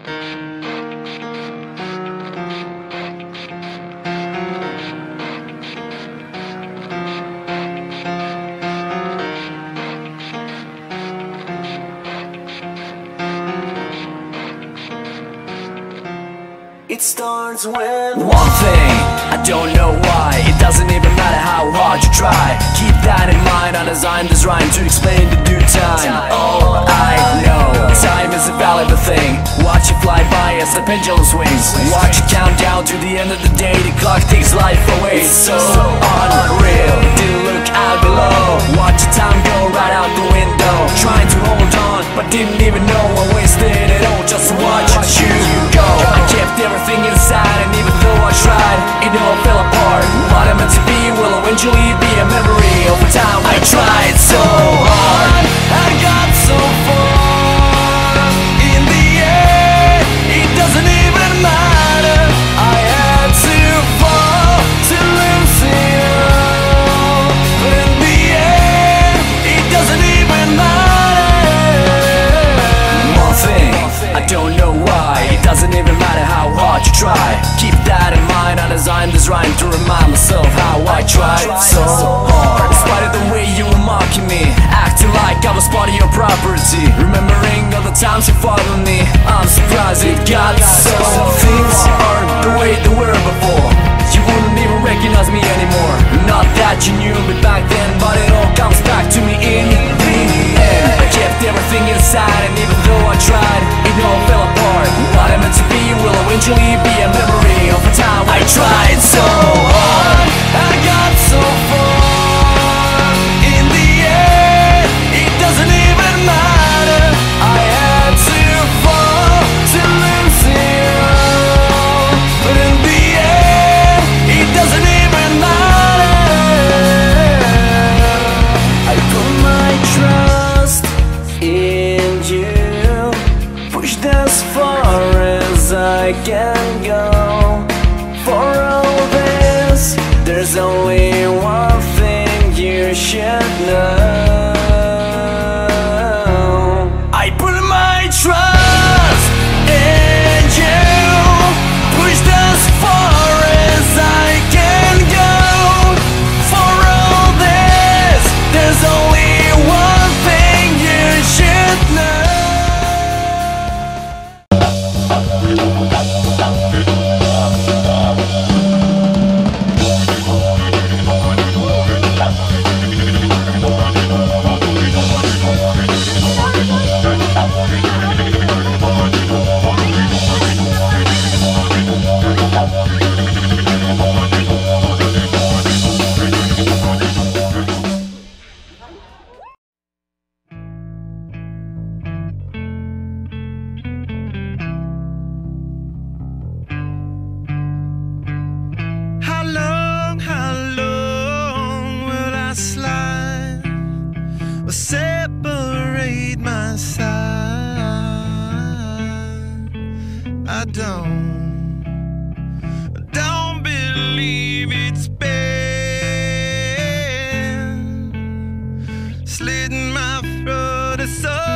It starts with one thing, I don't know why. It doesn't even matter how hard you try. Keep that in mind, I designed this rhyme to explain the due time. All I know, time is a valuable thing. Watch it fly by as the pendulum swings. Watch it count down to the end of the day. The clock takes life away. It's so unreal, didn't look out below. Watch the time go right out the window. Trying to hold on, but didn't even know I wasted it all just to watch you go. I kept everything inside, and even though I tried, it all fell apart. What I meant to be will eventually be a memory of a time I tried so hard. I got so far, in the end, it doesn't even matter. I had to fall to lose it all, but in the end, it doesn't even matter. One thing, I don't know why. It doesn't even matter how hard you try. Keep that in mind, I designed this rhyme to remind myself how I tried so hard. In spite of the way you were mocking me, acting like I was part of your property, remembering all the times you fought with me, I'm surprised it got so. Things aren't the way they were before. You wouldn't even recognize me anymore. Not that you knew me back then, but it all comes back to me in the end. I kept everything inside, and even though I tried, it all fell apart. What I meant to be will eventually be a memory of a time I tried so hard. I got so far, in the end, it doesn't even matter. I had to fall to lose it all, but in the end, it doesn't even matter. I put my trust in you, pushed as far as I can go. For all this, there's only one thing you should know. I put my trust in you, pushed as far as I can go. For all this, there's only one thing you should know. How long will I slide or separate my side? I don't believe it's been slitting my throat so